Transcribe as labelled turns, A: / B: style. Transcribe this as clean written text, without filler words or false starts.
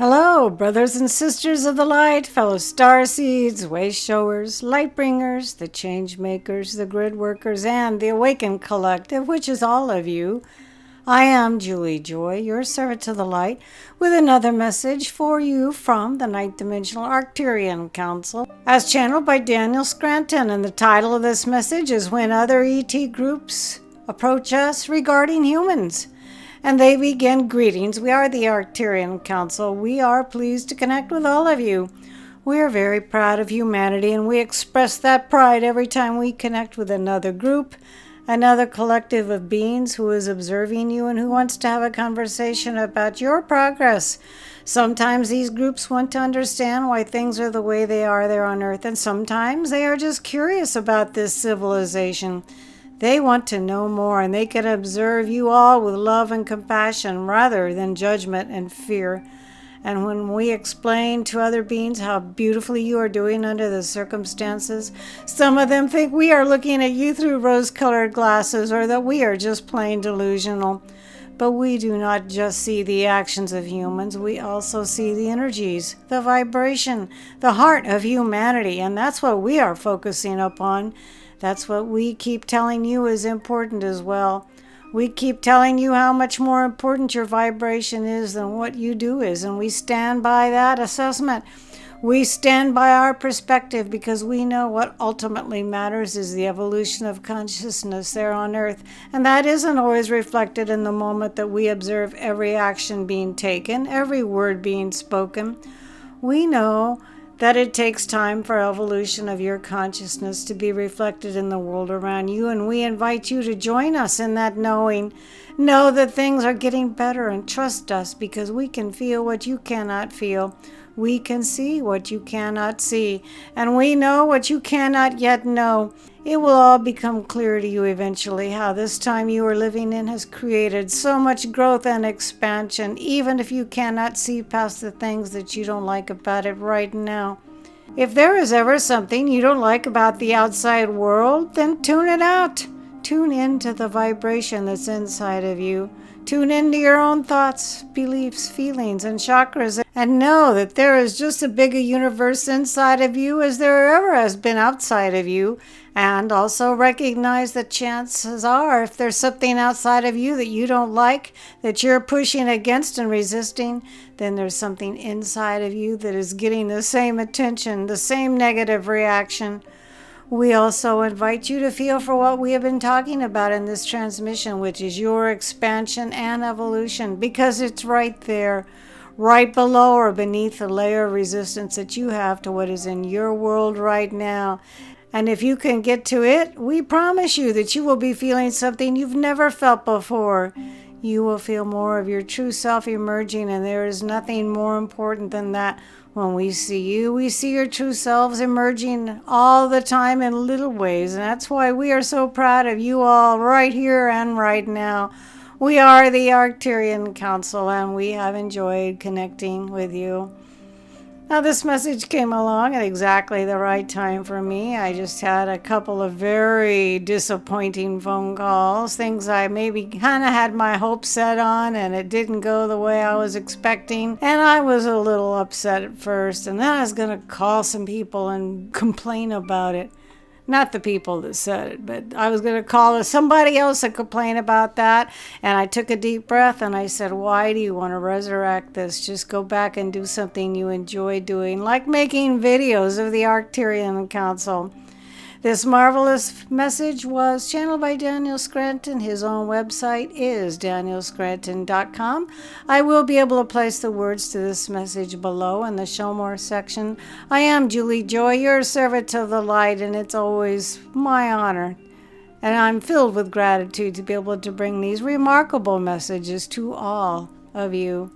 A: Hello, brothers and sisters of the light, fellow starseeds, way showers, light bringers, the change makers, the grid workers, and the awakened collective, which is all of you. I am Julie Joy, your servant to the light, with another message for you from the ninth dimensional Arcturian Council, as channeled by Daniel Scranton. And the title of this message is When Other ET Groups Approach Us Regarding Humans. And they begin greetings. We are the Arcturian Council. We are pleased to connect with all of you. We are very proud of humanity, and we express that pride every time we connect with another group, another collective of beings who is observing you and who wants to have a conversation about your progress. Sometimes these groups want to understand why things are the way they are there on Earth, and sometimes they are just curious about this civilization. They want to know more, and they can observe you all with love and compassion rather than judgment and fear. And when we explain to other beings how beautifully you are doing under the circumstances, some of them think we are looking at you through rose-colored glasses, or that we are just plain delusional. But we do not just see the actions of humans, we also see the energies, the vibration, the heart of humanity, and that's what we are focusing upon. That's what we keep telling you is important as well. We keep telling you how much more important your vibration is than what you do is, and we stand by that assessment. We stand by our perspective because we know what ultimately matters is the evolution of consciousness there on Earth, and that isn't always reflected in the moment that we observe every action being taken, every word being spoken. We know that it takes time for evolution of your consciousness to be reflected in the world around you, and we invite you to join us in that knowing. Know that things are getting better and trust us because we can feel what you cannot feel. We can see what you cannot see, and we know what you cannot yet know. It will all become clear to you eventually how this time you are living in has created so much growth and expansion, even if you cannot see past the things that you don't like about it right now. If there is ever something you don't like about the outside world, then tune it out. Tune into the vibration that's inside of you. Tune into your own thoughts, beliefs, feelings, and chakras, and know that there is just as big a universe inside of you as there ever has been outside of you. And also recognize that chances are, if there's something outside of you that you don't like, that you're pushing against and resisting, then there's something inside of you that is getting the same attention, the same negative reaction. We also invite you to feel for what we have been talking about in this transmission, which is your expansion and evolution, because it's right there, right below or beneath the layer of resistance that you have to what is in your world right now. And if you can get to it, we promise you that you will be feeling something you've never felt before. You will feel more of your true self emerging, and there is nothing more important than that. When we see you, we see your true selves emerging all the time in little ways, and that's why we are so proud of you all right here and right now. We are the Arcturian Council, and we have enjoyed connecting with you. Now, this message came along at exactly the right time for me. I just had a couple of very disappointing phone calls, things I maybe kind of had my hopes set on, and it didn't go the way I was expecting. And I was a little upset at first, and then I was going to call some people and complain about it. Not the people that said it, but I was going to call somebody else and complain about that. And I took a deep breath and I said, why do you want to resurrect this? Just go back and do something you enjoy doing, like making videos of the Arcturian Council. This marvelous message was channeled by Daniel Scranton. His own website is danielscranton.com. I will be able to place the words to this message below in the Show More section. I am Julie Joy, your servant of the light, and it's always my honor. And I'm filled with gratitude to be able to bring these remarkable messages to all of you.